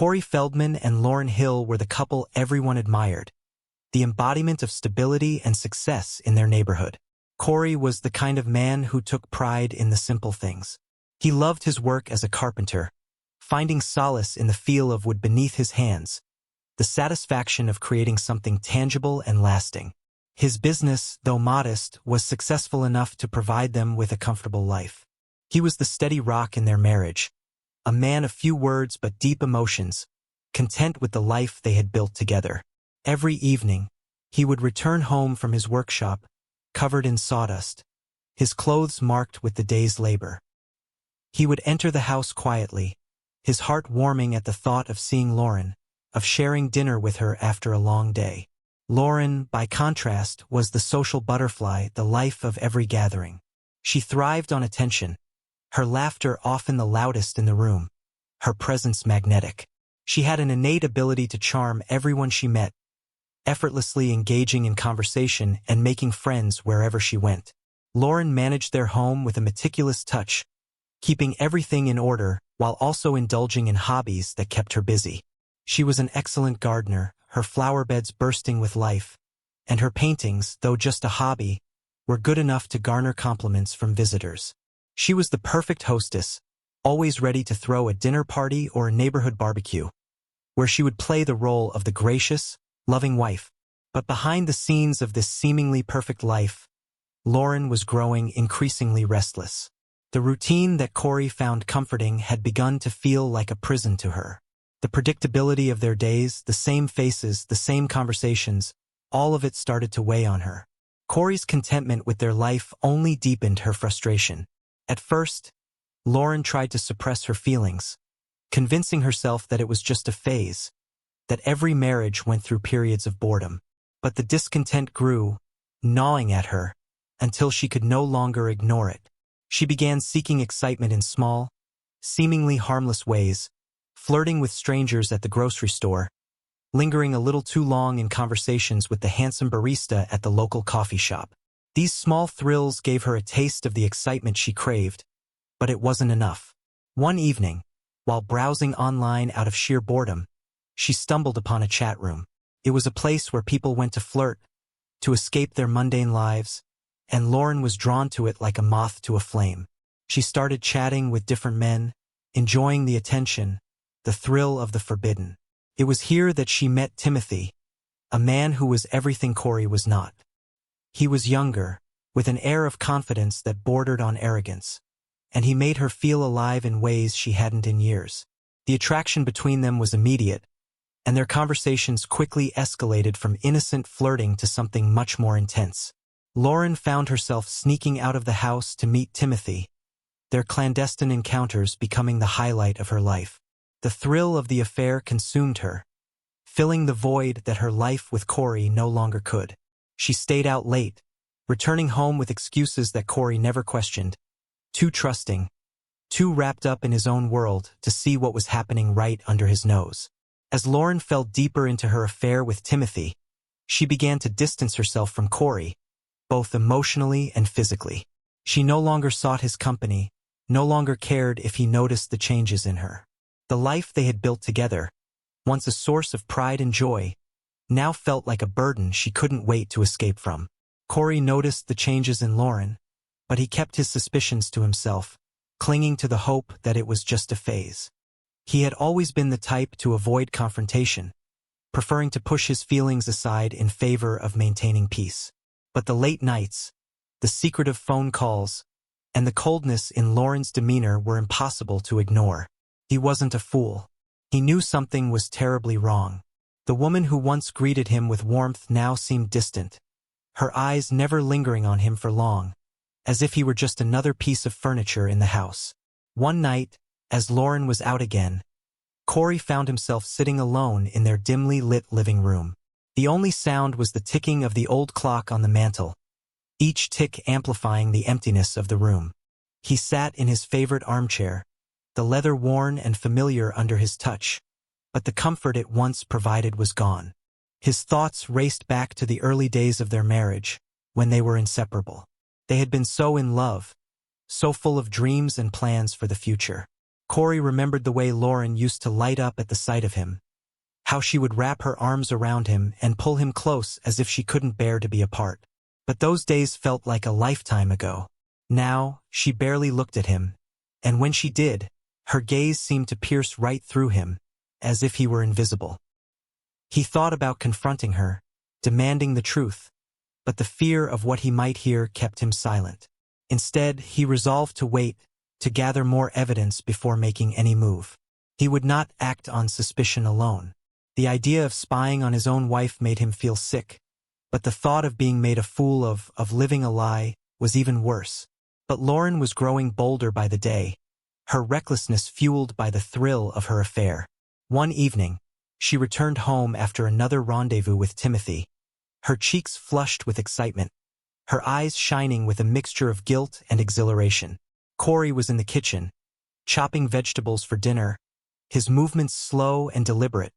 Corey Feldman and Lauryn Hill were the couple everyone admired, the embodiment of stability and success in their neighborhood. Corey was the kind of man who took pride in the simple things. He loved his work as a carpenter, finding solace in the feel of wood beneath his hands, the satisfaction of creating something tangible and lasting. His business, though modest, was successful enough to provide them with a comfortable life. He was the steady rock in their marriage, a man of few words but deep emotions, content with the life they had built together. Every evening, he would return home from his workshop, covered in sawdust, his clothes marked with the day's labor. He would enter the house quietly, his heart warming at the thought of seeing Lauryn, of sharing dinner with her after a long day. Lauryn, by contrast, was the social butterfly, the life of every gathering. She thrived on attention, her laughter often the loudest in the room, her presence magnetic. She had an innate ability to charm everyone she met, effortlessly engaging in conversation and making friends wherever she went. Lauryn managed their home with a meticulous touch, keeping everything in order while also indulging in hobbies that kept her busy. She was an excellent gardener, her flower beds bursting with life, and her paintings, though just a hobby, were good enough to garner compliments from visitors. She was the perfect hostess, always ready to throw a dinner party or a neighborhood barbecue, where she would play the role of the gracious, loving wife. But behind the scenes of this seemingly perfect life, Lauryn was growing increasingly restless. The routine that Corey found comforting had begun to feel like a prison to her. The predictability of their days, the same faces, the same conversations, all of it started to weigh on her. Corey's contentment with their life only deepened her frustration. At first, Lauryn tried to suppress her feelings, convincing herself that it was just a phase, that every marriage went through periods of boredom. But the discontent grew, gnawing at her, until she could no longer ignore it. She began seeking excitement in small, seemingly harmless ways, flirting with strangers at the grocery store, lingering a little too long in conversations with the handsome barista at the local coffee shop. These small thrills gave her a taste of the excitement she craved, but it wasn't enough. One evening, while browsing online out of sheer boredom, she stumbled upon a chat room. It was a place where people went to flirt, to escape their mundane lives, and Lauryn was drawn to it like a moth to a flame. She started chatting with different men, enjoying the attention, the thrill of the forbidden. It was here that she met Timothy, a man who was everything Corey was not. He was younger, with an air of confidence that bordered on arrogance, and he made her feel alive in ways she hadn't in years. The attraction between them was immediate, and their conversations quickly escalated from innocent flirting to something much more intense. Lauryn found herself sneaking out of the house to meet Timothy, their clandestine encounters becoming the highlight of her life. The thrill of the affair consumed her, filling the void that her life with Corey no longer could. She stayed out late, returning home with excuses that Corey never questioned, too trusting, too wrapped up in his own world to see what was happening right under his nose. As Lauryn fell deeper into her affair with Timothy, she began to distance herself from Corey, both emotionally and physically. She no longer sought his company, no longer cared if he noticed the changes in her. The life they had built together, once a source of pride and joy, now felt like a burden she couldn't wait to escape from. Corey noticed the changes in Lauryn, but he kept his suspicions to himself, clinging to the hope that it was just a phase. He had always been the type to avoid confrontation, preferring to push his feelings aside in favor of maintaining peace. But the late nights, the secretive phone calls, and the coldness in Lauryn's demeanor were impossible to ignore. He wasn't a fool. He knew something was terribly wrong. The woman who once greeted him with warmth now seemed distant, her eyes never lingering on him for long, as if he were just another piece of furniture in the house. One night, as Lauryn was out again, Corey found himself sitting alone in their dimly lit living room. The only sound was the ticking of the old clock on the mantel, each tick amplifying the emptiness of the room. He sat in his favorite armchair, the leather worn and familiar under his touch, but the comfort it once provided was gone. His thoughts raced back to the early days of their marriage, when they were inseparable. They had been so in love, so full of dreams and plans for the future. Corey remembered the way Lauren used to light up at the sight of him, how she would wrap her arms around him and pull him close as if she couldn't bear to be apart. But those days felt like a lifetime ago. Now, she barely looked at him, and when she did, her gaze seemed to pierce right through him, as if he were invisible. He thought about confronting her, demanding the truth, but the fear of what he might hear kept him silent. Instead, he resolved to wait, to gather more evidence before making any move. He would not act on suspicion alone. The idea of spying on his own wife made him feel sick, but the thought of being made a fool of living a lie, was even worse. But Lauren was growing bolder by the day, her recklessness fueled by the thrill of her affair. One evening, she returned home after another rendezvous with Timothy, her cheeks flushed with excitement, her eyes shining with a mixture of guilt and exhilaration. Corey was in the kitchen, chopping vegetables for dinner, his movements slow and deliberate,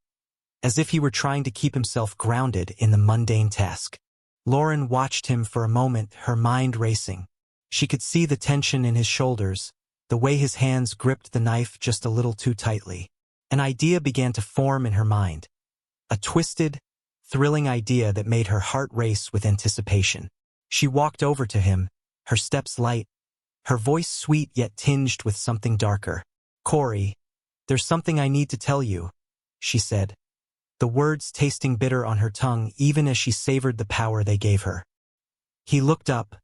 as if he were trying to keep himself grounded in the mundane task. Lauren watched him for a moment, her mind racing. She could see the tension in his shoulders, the way his hands gripped the knife just a little too tightly. An idea began to form in her mind. A twisted, thrilling idea that made her heart race with anticipation. She walked over to him, her steps light, her voice sweet yet tinged with something darker. "Corey, there's something I need to tell you," she said, the words tasting bitter on her tongue even as she savored the power they gave her. He looked up,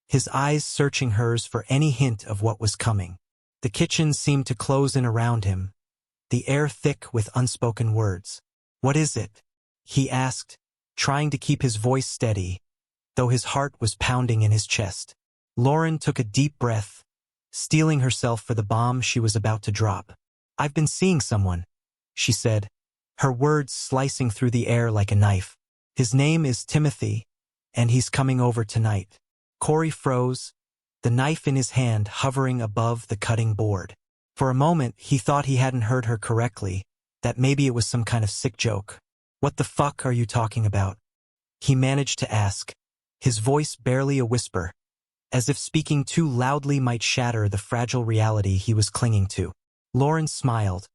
his eyes searching hers for any hint of what was coming. The kitchen seemed to close in around him, the air thick with unspoken words. "What is it?" he asked, trying to keep his voice steady, though his heart was pounding in his chest. Lauren took a deep breath, steeling herself for the bomb she was about to drop. "I've been seeing someone," she said, her words slicing through the air like a knife. "His name is Timothy, and he's coming over tonight." Corey froze, the knife in his hand hovering above the cutting board. For a moment, he thought he hadn't heard her correctly, that maybe it was some kind of sick joke. "What the fuck are you talking about?" he managed to ask, his voice barely a whisper, as if speaking too loudly might shatter the fragile reality he was clinging to. Lauren smiled,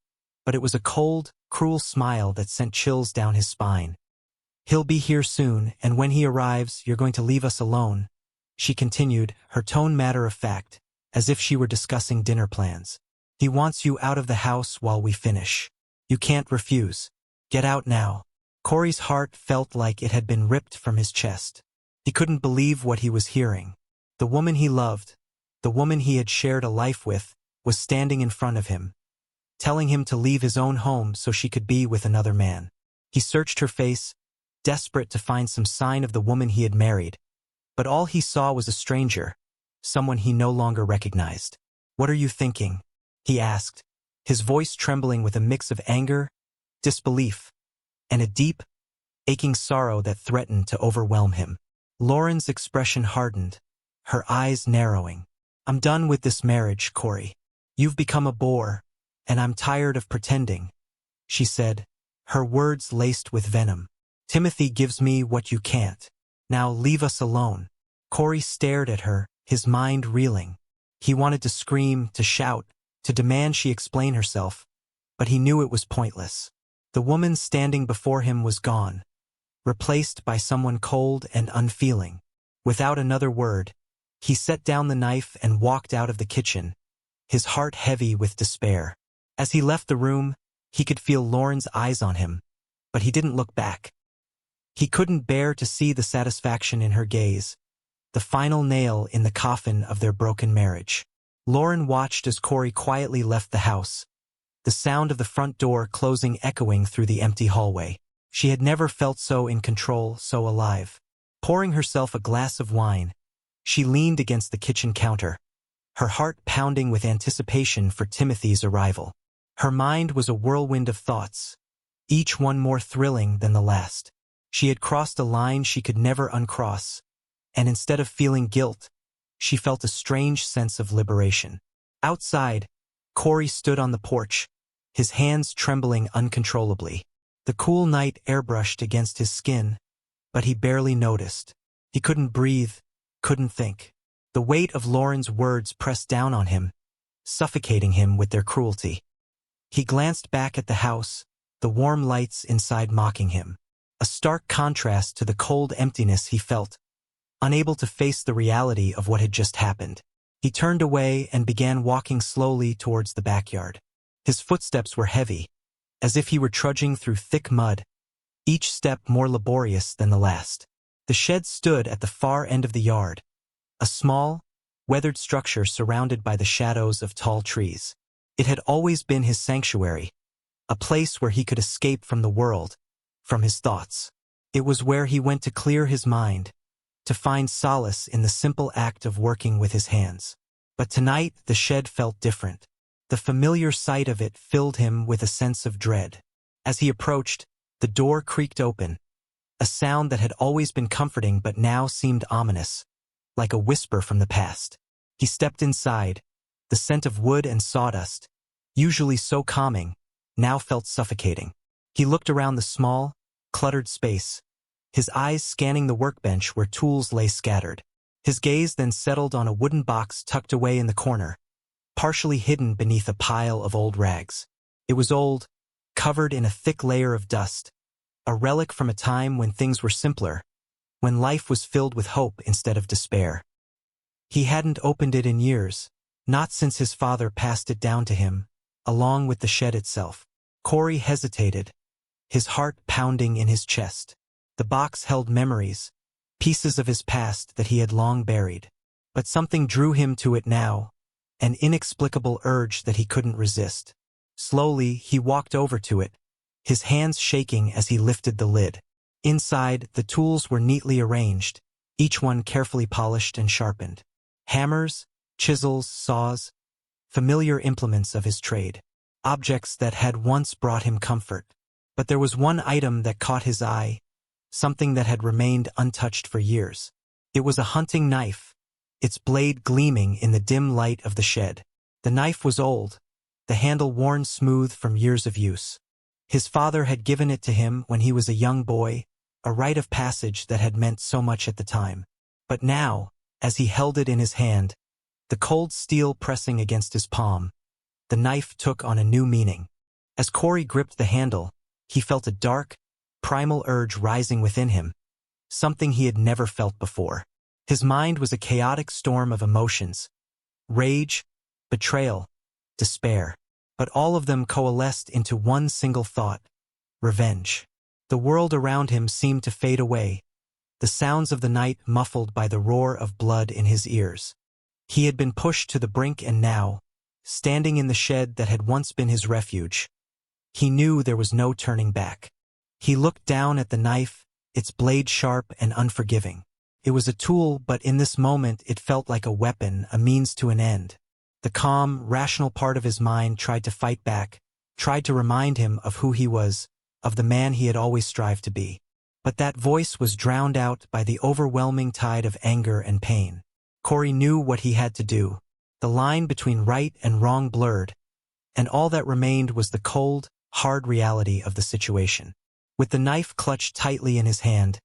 but it was a cold, cruel smile that sent chills down his spine. "He'll be here soon, and when he arrives, you're going to leave us alone," she continued, her tone matter-of-fact, as if she were discussing dinner plans. "He wants you out of the house while we finish. You can't refuse. Get out now." Corey's heart felt like it had been ripped from his chest. He couldn't believe what he was hearing. The woman he loved, the woman he had shared a life with, was standing in front of him, telling him to leave his own home so she could be with another man. He searched her face, desperate to find some sign of the woman he had married, but all he saw was a stranger, someone he no longer recognized. "What are you thinking?" he asked, his voice trembling with a mix of anger, disbelief, and a deep, aching sorrow that threatened to overwhelm him. Lauren's expression hardened, her eyes narrowing. "I'm done with this marriage, Corey. You've become a bore, and I'm tired of pretending," she said, her words laced with venom. "Timothy gives me what you can't. Now leave us alone." Corey stared at her, his mind reeling. He wanted to scream, to shout, to demand she explain herself, but he knew it was pointless. The woman standing before him was gone, replaced by someone cold and unfeeling. Without another word, he set down the knife and walked out of the kitchen, his heart heavy with despair. As he left the room, he could feel Lauren's eyes on him, but he didn't look back. He couldn't bear to see the satisfaction in her gaze, the final nail in the coffin of their broken marriage. Lauren watched as Corey quietly left the house, the sound of the front door closing echoing through the empty hallway. She had never felt so in control, so alive. Pouring herself a glass of wine, she leaned against the kitchen counter, her heart pounding with anticipation for Timothy's arrival. Her mind was a whirlwind of thoughts, each one more thrilling than the last. She had crossed a line she could never uncross, and instead of feeling guilt, she felt a strange sense of liberation. Outside, Corey stood on the porch, his hands trembling uncontrollably. The cool night airbrushed against his skin, but he barely noticed. He couldn't breathe, couldn't think. The weight of Lauren's words pressed down on him, suffocating him with their cruelty. He glanced back at the house, the warm lights inside mocking him. A stark contrast to the cold emptiness he felt, unable to face the reality of what had just happened. He turned away and began walking slowly towards the backyard. His footsteps were heavy, as if he were trudging through thick mud, each step more laborious than the last. The shed stood at the far end of the yard, a small, weathered structure surrounded by the shadows of tall trees. It had always been his sanctuary, a place where he could escape from the world, from his thoughts. It was where he went to clear his mind, to find solace in the simple act of working with his hands. But tonight the shed felt different. The familiar sight of it filled him with a sense of dread. As he approached, the door creaked open, a sound that had always been comforting but now seemed ominous, like a whisper from the past. He stepped inside. The scent of wood and sawdust, usually so calming, now felt suffocating. He looked around the small, cluttered space, his eyes scanning the workbench where tools lay scattered. His gaze then settled on a wooden box tucked away in the corner, partially hidden beneath a pile of old rags. It was old, covered in a thick layer of dust, a relic from a time when things were simpler, when life was filled with hope instead of despair. He hadn't opened it in years, not since his father passed it down to him, along with the shed itself. Corey hesitated, his heart pounding in his chest. The box held memories, pieces of his past that he had long buried. But something drew him to it now, an inexplicable urge that he couldn't resist. Slowly, he walked over to it, his hands shaking as he lifted the lid. Inside, the tools were neatly arranged, each one carefully polished and sharpened. Hammers, chisels, saws, familiar implements of his trade. Objects that had once brought him comfort. But there was one item that caught his eye, something that had remained untouched for years. It was a hunting knife, its blade gleaming in the dim light of the shed. The knife was old, the handle worn smooth from years of use. His father had given it to him when he was a young boy, a rite of passage that had meant so much at the time. But now, as he held it in his hand, the cold steel pressing against his palm, the knife took on a new meaning. As Corey gripped the handle, he felt a dark, primal urge rising within him, something he had never felt before. His mind was a chaotic storm of emotions, rage, betrayal, despair. But all of them coalesced into one single thought: revenge. The world around him seemed to fade away, the sounds of the night muffled by the roar of blood in his ears. He had been pushed to the brink and now, standing in the shed that had once been his refuge, he knew there was no turning back. He looked down at the knife, its blade sharp and unforgiving. It was a tool, but in this moment it felt like a weapon, a means to an end. The calm, rational part of his mind tried to fight back, tried to remind him of who he was, of the man he had always strived to be. But that voice was drowned out by the overwhelming tide of anger and pain. Corey knew what he had to do. The line between right and wrong blurred, and all that remained was the cold, hard reality of the situation. With the knife clutched tightly in his hand,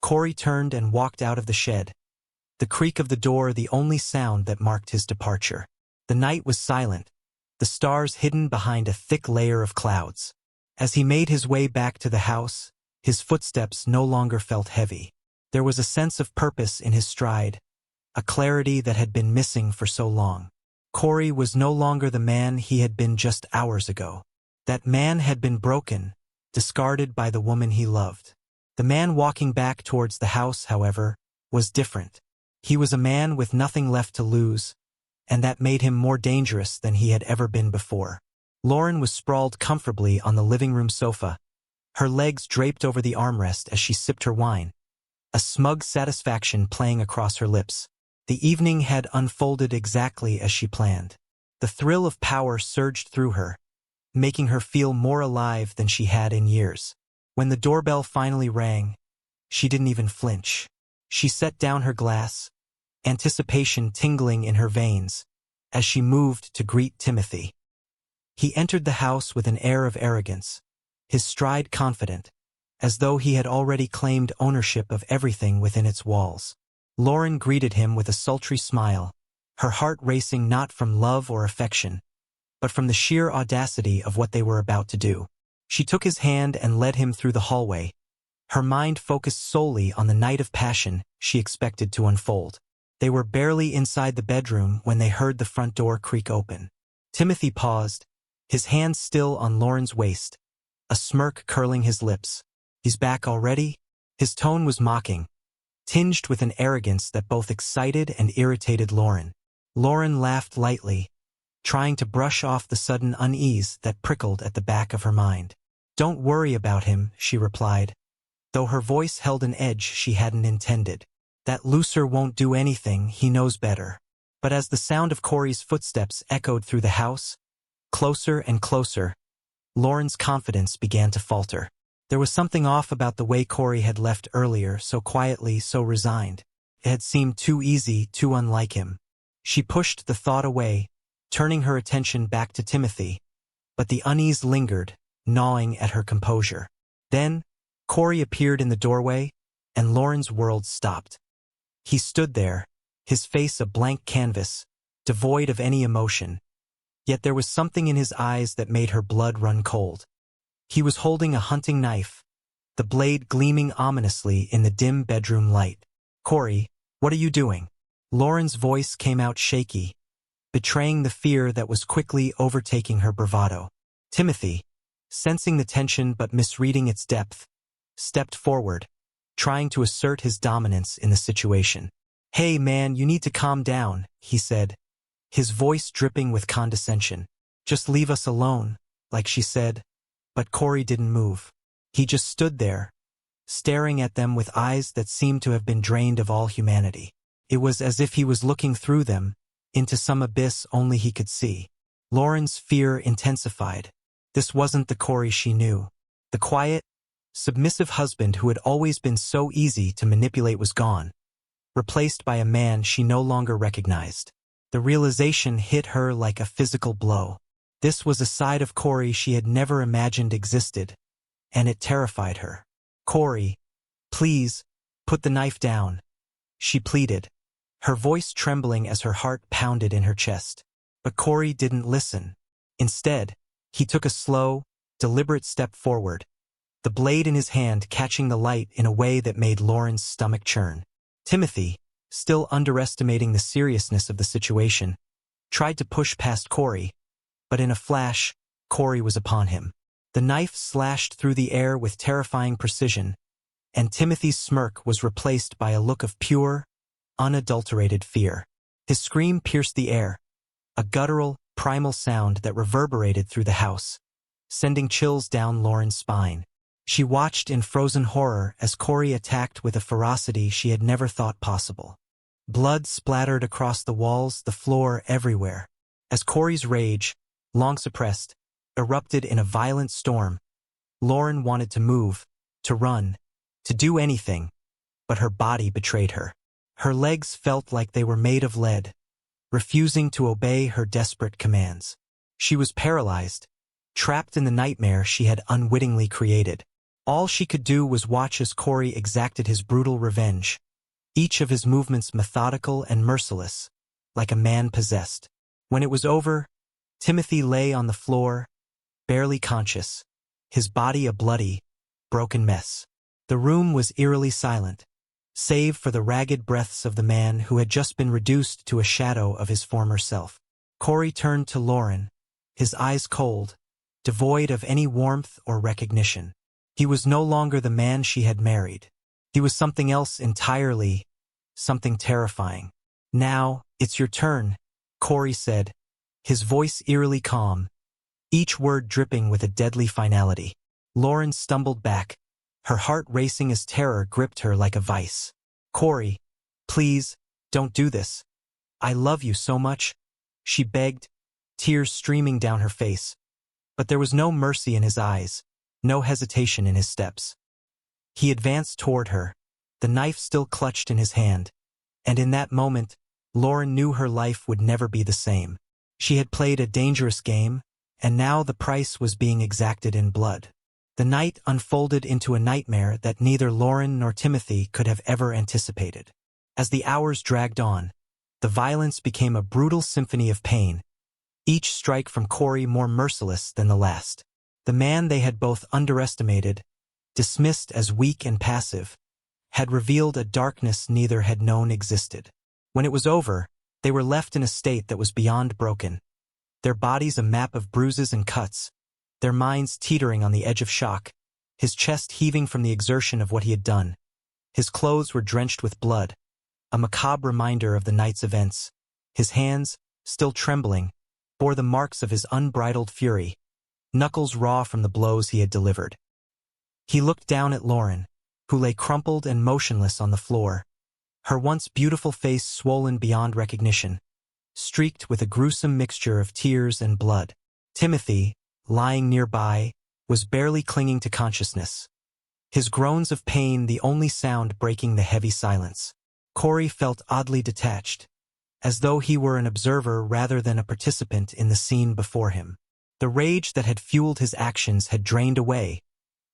Corey turned and walked out of the shed, the creak of the door the only sound that marked his departure. The night was silent, the stars hidden behind a thick layer of clouds. As he made his way back to the house, his footsteps no longer felt heavy. There was a sense of purpose in his stride, a clarity that had been missing for so long. Corey was no longer the man he had been just hours ago. That man had been broken, discarded by the woman he loved. The man walking back towards the house, however, was different. He was a man with nothing left to lose, and that made him more dangerous than he had ever been before. Lauren was sprawled comfortably on the living room sofa, her legs draped over the armrest as she sipped her wine, a smug satisfaction playing across her lips. The evening had unfolded exactly as she planned. The thrill of power surged through her, making her feel more alive than she had in years. When the doorbell finally rang, she didn't even flinch. She set down her glass, anticipation tingling in her veins, as she moved to greet Timothy. He entered the house with an air of arrogance, his stride confident, as though he had already claimed ownership of everything within its walls. Lauren greeted him with a sultry smile, her heart racing not from love or affection, but from the sheer audacity of what they were about to do. She took his hand and led him through the hallway, her mind focused solely on the night of passion she expected to unfold. They were barely inside the bedroom when they heard the front door creak open. Timothy paused, his hand still on Lauren's waist, a smirk curling his lips. "He's back already?" His tone was mocking, tinged with an arrogance that both excited and irritated Lauren. Lauren laughed lightly, trying to brush off the sudden unease that prickled at the back of her mind. "Don't worry about him," she replied, though her voice held an edge she hadn't intended. "That loser won't do anything, he knows better." But as the sound of Corey's footsteps echoed through the house, closer and closer, Lauren's confidence began to falter. There was something off about the way Corey had left earlier, so quietly, so resigned. It had seemed too easy, too unlike him. She pushed the thought away, turning her attention back to Timothy, but the unease lingered, gnawing at her composure. Then, Corey appeared in the doorway, and Lauren's world stopped. He stood there, his face a blank canvas, devoid of any emotion, yet there was something in his eyes that made her blood run cold. He was holding a hunting knife, the blade gleaming ominously in the dim bedroom light. "Corey, what are you doing?" Lauren's voice came out shaky, betraying the fear that was quickly overtaking her bravado. Timothy, sensing the tension but misreading its depth, stepped forward, trying to assert his dominance in the situation. "Hey man, you need to calm down," he said, his voice dripping with condescension. "Just leave us alone," like she said. But Corey didn't move. He just stood there, staring at them with eyes that seemed to have been drained of all humanity. It was as if he was looking through them, into some abyss only he could see. Lauren's fear intensified. This wasn't the Corey she knew. The quiet, submissive husband who had always been so easy to manipulate was gone, replaced by a man she no longer recognized. The realization hit her like a physical blow. This was a side of Corey she had never imagined existed, and it terrified her. "Corey, please, put the knife down," she pleaded, her voice trembling as her heart pounded in her chest. But Corey didn't listen. Instead, he took a slow, deliberate step forward, the blade in his hand catching the light in a way that made Lauren's stomach churn. Timothy, still underestimating the seriousness of the situation, tried to push past Corey, but in a flash, Corey was upon him. The knife slashed through the air with terrifying precision, and Timothy's smirk was replaced by a look of pure, unadulterated fear. His scream pierced the air, a guttural, primal sound that reverberated through the house, sending chills down Lauren's spine. She watched in frozen horror as Corey attacked with a ferocity she had never thought possible. Blood splattered across the walls, the floor, everywhere. As Corey's rage, long suppressed, erupted in a violent storm, Lauren wanted to move, to run, to do anything, but her body betrayed her. Her legs felt like they were made of lead, refusing to obey her desperate commands. She was paralyzed, trapped in the nightmare she had unwittingly created. All she could do was watch as Corey exacted his brutal revenge, each of his movements methodical and merciless, like a man possessed. When it was over, Timothy lay on the floor, barely conscious, his body a bloody, broken mess. The room was eerily silent, save for the ragged breaths of the man who had just been reduced to a shadow of his former self. Corey turned to Lauren, his eyes cold, devoid of any warmth or recognition. He was no longer the man she had married. He was something else entirely, something terrifying. "Now, it's your turn," Corey said, his voice eerily calm, each word dripping with a deadly finality. Lauren stumbled back, her heart racing as terror gripped her like a vice. "Corey, please, don't do this. I love you so much," she begged, tears streaming down her face. But there was no mercy in his eyes, no hesitation in his steps. He advanced toward her, the knife still clutched in his hand, and in that moment, Lauren knew her life would never be the same. She had played a dangerous game, and now the price was being exacted in blood. The night unfolded into a nightmare that neither Lauren nor Timothy could have ever anticipated. As the hours dragged on, The violence became a brutal symphony of pain, each strike from Corey more merciless than the last. The man they had both underestimated, dismissed as weak and passive, had revealed a darkness neither had known existed. When it was over, they were left in a state that was beyond broken, their bodies a map of bruises and cuts, their minds teetering on the edge of shock, his chest heaving from the exertion of what he had done. His clothes were drenched with blood, a macabre reminder of the night's events. His hands, still trembling, bore the marks of his unbridled fury, knuckles raw from the blows he had delivered. He looked down at Lauren, who lay crumpled and motionless on the floor, her once beautiful face swollen beyond recognition, streaked with a gruesome mixture of tears and blood. Timothy, lying nearby, was barely clinging to consciousness, his groans of pain the only sound breaking the heavy silence. Corey felt oddly detached, as though he were an observer rather than a participant in the scene before him. The rage that had fueled his actions had drained away,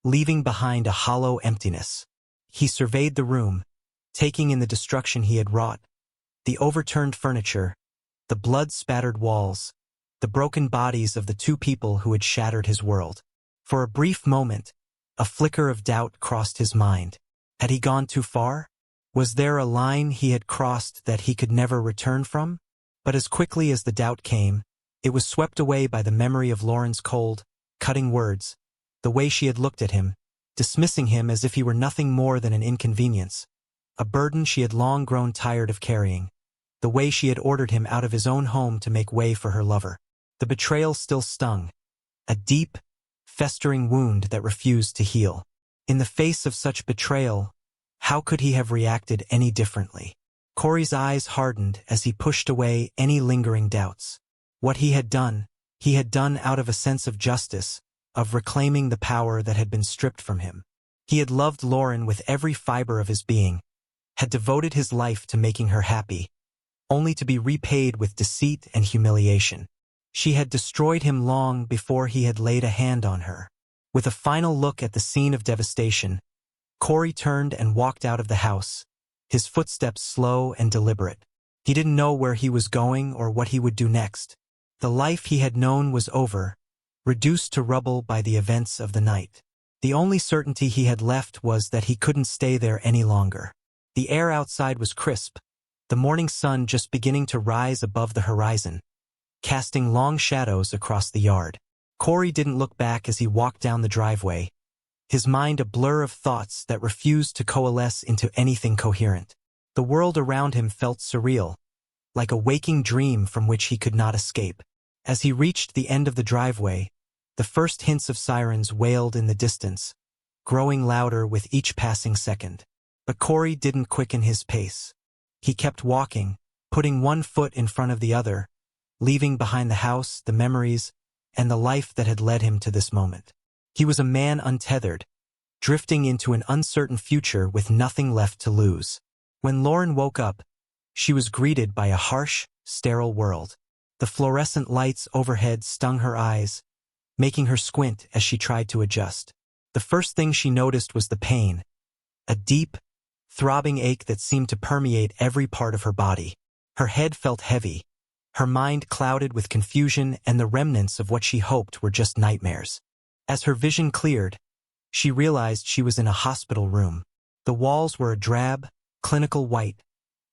leaving behind a hollow emptiness. He surveyed the room, taking in the destruction he had wrought, the overturned furniture, the blood-spattered walls, the broken bodies of the two people who had shattered his world. For a brief moment, a flicker of doubt crossed his mind. Had he gone too far? Was there a line he had crossed that he could never return from? But as quickly as the doubt came, it was swept away by the memory of Lauren's cold, cutting words, the way she had looked at him, dismissing him as if he were nothing more than an inconvenience, a burden she had long grown tired of carrying, the way she had ordered him out of his own home to make way for her lover. The betrayal still stung, a deep, festering wound that refused to heal. In the face of such betrayal, how could he have reacted any differently? Corey's eyes hardened as he pushed away any lingering doubts. What he had done out of a sense of justice, of reclaiming the power that had been stripped from him. He had loved Lauren with every fiber of his being, had devoted his life to making her happy, only to be repaid with deceit and humiliation. She had destroyed him long before he had laid a hand on her. With a final look at the scene of devastation, Corey turned and walked out of the house, his footsteps slow and deliberate. He didn't know where he was going or what he would do next. The life he had known was over, reduced to rubble by the events of the night. The only certainty he had left was that he couldn't stay there any longer. The air outside was crisp, the morning sun just beginning to rise above the horizon, casting long shadows across the yard. Corey didn't look back as he walked down the driveway, his mind a blur of thoughts that refused to coalesce into anything coherent. The world around him felt surreal, like a waking dream from which he could not escape. As he reached the end of the driveway, the first hints of sirens wailed in the distance, growing louder with each passing second. But Corey didn't quicken his pace. He kept walking, putting one foot in front of the other, leaving behind the house, the memories, and the life that had led him to this moment. He was a man untethered, drifting into an uncertain future with nothing left to lose. When Lauren woke up, she was greeted by a harsh, sterile world. The fluorescent lights overhead stung her eyes, making her squint as she tried to adjust. The first thing she noticed was the pain, a deep, throbbing ache that seemed to permeate every part of her body. Her head felt heavy, her mind clouded with confusion and the remnants of what she hoped were just nightmares. As her vision cleared, she realized she was in a hospital room. The walls were a drab, clinical white,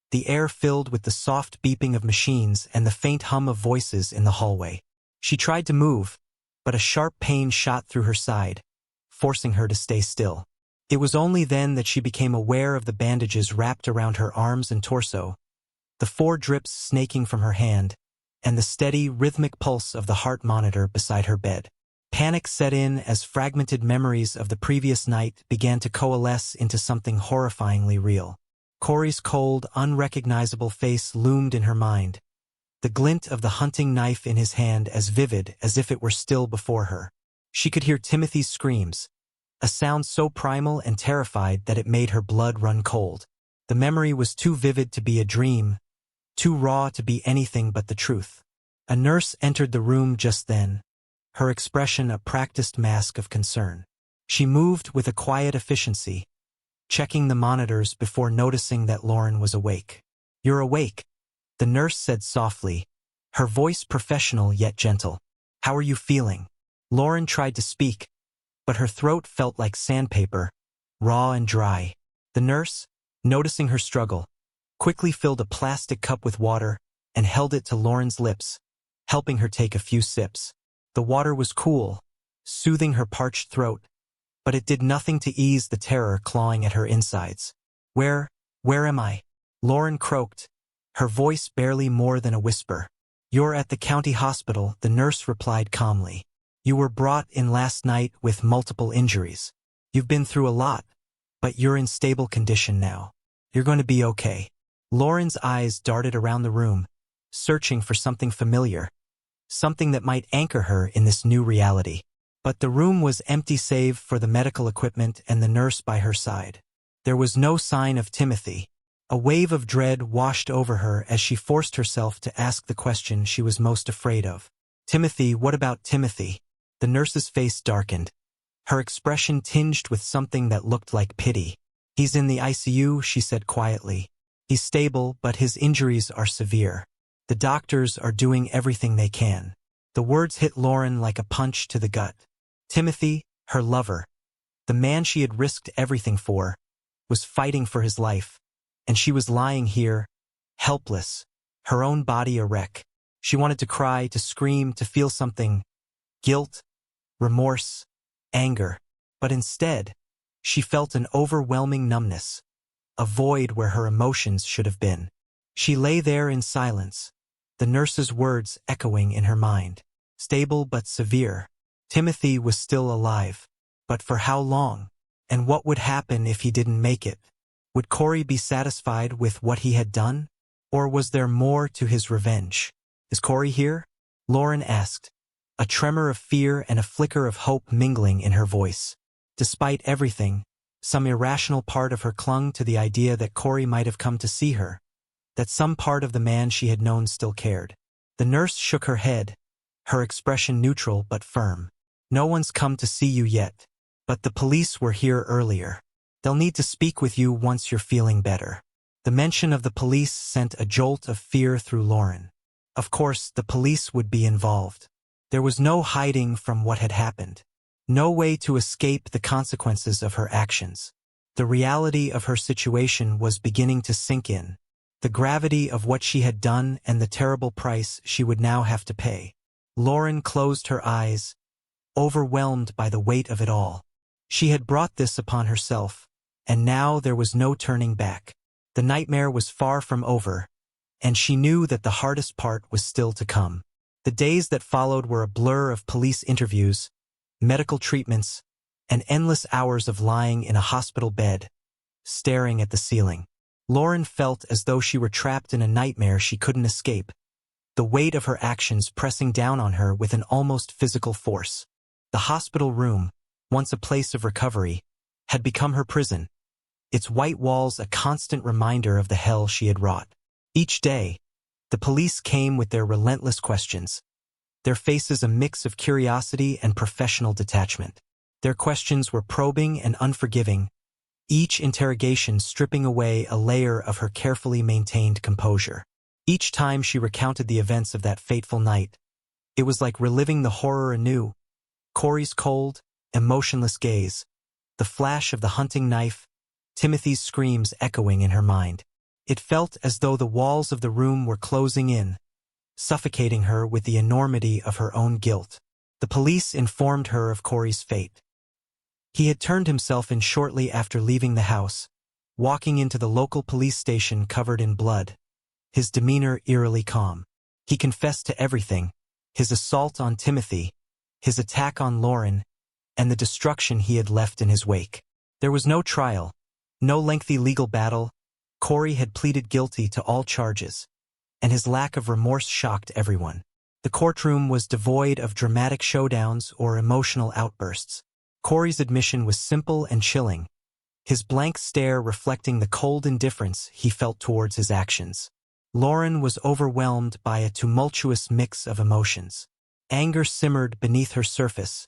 the air filled with the soft beeping of machines and the faint hum of voices in the hallway. She tried to move, but a sharp pain shot through her side, forcing her to stay still. It was only then that she became aware of the bandages wrapped around her arms and torso, the 4 drips snaking from her hand, and the steady, rhythmic pulse of the heart monitor beside her bed. Panic set in as fragmented memories of the previous night began to coalesce into something horrifyingly real. Corey's cold, unrecognizable face loomed in her mind, the glint of the hunting knife in his hand as vivid as if it were still before her. She could hear Timothy's screams, a sound so primal and terrified that it made her blood run cold. The memory was too vivid to be a dream, too raw to be anything but the truth. A nurse entered the room just then, her expression a practiced mask of concern. She moved with a quiet efficiency, checking the monitors before noticing that Lauren was awake. "You're awake," The nurse said softly, her voice professional yet gentle. "How are you feeling?" Lauren tried to speak, but her throat felt like sandpaper, raw and dry. The nurse, noticing her struggle, quickly filled a plastic cup with water and held it to Lauren's lips, helping her take a few sips. The water was cool, soothing her parched throat, but it did nothing to ease the terror clawing at her insides. Where am I?" Lauren croaked, her voice barely more than a whisper. "You're at the county hospital," the nurse replied calmly. "You were brought in last night with multiple injuries. You've been through a lot, but you're in stable condition now. You're going to be okay." Lauren's eyes darted around the room, searching for something familiar, something that might anchor her in this new reality. But the room was empty save for the medical equipment and the nurse by her side. There was no sign of Timothy. A wave of dread washed over her as she forced herself to ask the question she was most afraid of. "Timothy, what about Timothy?" The nurse's face darkened, her expression tinged with something that looked like pity. "He's in the ICU," she said quietly. "He's stable, but his injuries are severe. The doctors are doing everything they can." The words hit Lauren like a punch to the gut. Timothy, her lover, the man she had risked everything for, was fighting for his life, and she was lying here, helpless, her own body a wreck. She wanted to cry, to scream, to feel something, guilt, remorse, anger, but instead, she felt an overwhelming numbness, a void where her emotions should have been. She lay there in silence, the nurse's words echoing in her mind. Stable but severe. Timothy was still alive. But for how long? And what would happen if he didn't make it? Would Corey be satisfied with what he had done? Or was there more to his revenge? "Is Corey here?" Lauren asked, a tremor of fear and a flicker of hope mingling in her voice. Despite everything, some irrational part of her clung to the idea that Corey might have come to see her, that some part of the man she had known still cared. The nurse shook her head, her expression neutral but firm. "No one's come to see you yet, but the police were here earlier. They'll need to speak with you once you're feeling better." The mention of the police sent a jolt of fear through Lauren. Of course, the police would be involved. There was no hiding from what had happened. No way to escape the consequences of her actions. The reality of her situation was beginning to sink in. The gravity of what she had done and the terrible price she would now have to pay. Lauren closed her eyes, overwhelmed by the weight of it all. She had brought this upon herself, and now there was no turning back. The nightmare was far from over, and she knew that the hardest part was still to come. The days that followed were a blur of police interviews, medical treatments, and endless hours of lying in a hospital bed, staring at the ceiling. Lauren felt as though she were trapped in a nightmare she couldn't escape, the weight of her actions pressing down on her with an almost physical force. The hospital room, once a place of recovery, had become her prison, its white walls a constant reminder of the hell she had wrought. Each day, the police came with their relentless questions, their faces a mix of curiosity and professional detachment. Their questions were probing and unforgiving, each interrogation stripping away a layer of her carefully maintained composure. Each time she recounted the events of that fateful night, it was like reliving the horror anew. Corey's cold, emotionless gaze, the flash of the hunting knife, Timothy's screams echoing in her mind. It felt as though the walls of the room were closing in, suffocating her with the enormity of her own guilt. The police informed her of Corey's fate. He had turned himself in shortly after leaving the house, walking into the local police station covered in blood, his demeanor eerily calm. He confessed to everything, his assault on Timothy, his attack on Lauren, and the destruction he had left in his wake. There was no trial, no lengthy legal battle. Corey had pleaded guilty to all charges, and his lack of remorse shocked everyone. The courtroom was devoid of dramatic showdowns or emotional outbursts. Corey's admission was simple and chilling, his blank stare reflecting the cold indifference he felt towards his actions. Lauren was overwhelmed by a tumultuous mix of emotions. Anger simmered beneath her surface,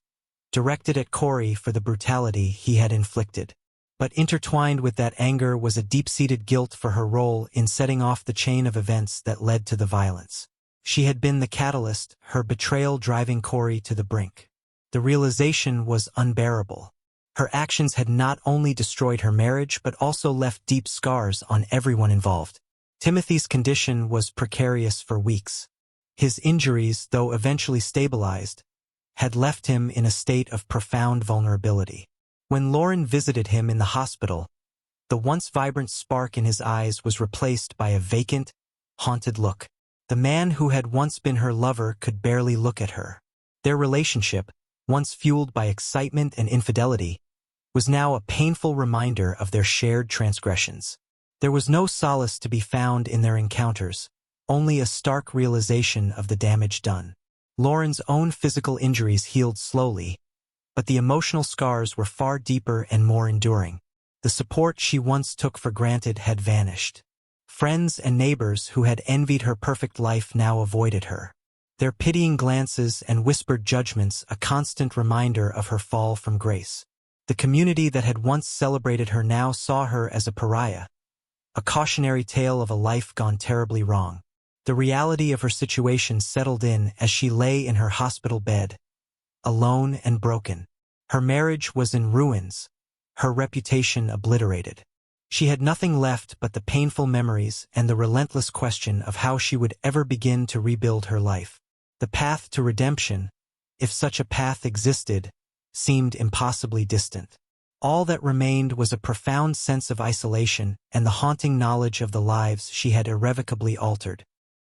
directed at Corey for the brutality he had inflicted. But intertwined with that anger was a deep-seated guilt for her role in setting off the chain of events that led to the violence. She had been the catalyst, her betrayal driving Corey to the brink. The realization was unbearable. Her actions had not only destroyed her marriage but also left deep scars on everyone involved. Timothy's condition was precarious for weeks. His injuries, though eventually stabilized, had left him in a state of profound vulnerability. When Lauren visited him in the hospital, the once vibrant spark in his eyes was replaced by a vacant, haunted look. The man who had once been her lover could barely look at her. Their relationship, once fueled by excitement and infidelity, was now a painful reminder of their shared transgressions. There was no solace to be found in their encounters, only a stark realization of the damage done. Lauren's own physical injuries healed slowly, but the emotional scars were far deeper and more enduring. The support she once took for granted had vanished. Friends and neighbors who had envied her perfect life now avoided her. Their pitying glances and whispered judgments a constant reminder of her fall from grace. The community that had once celebrated her now saw her as a pariah, a cautionary tale of a life gone terribly wrong. The reality of her situation settled in as she lay in her hospital bed, alone and broken. Her marriage was in ruins, her reputation obliterated. She had nothing left but the painful memories and the relentless question of how she would ever begin to rebuild her life. The path to redemption, if such a path existed, seemed impossibly distant. All that remained was a profound sense of isolation and the haunting knowledge of the lives she had irrevocably altered.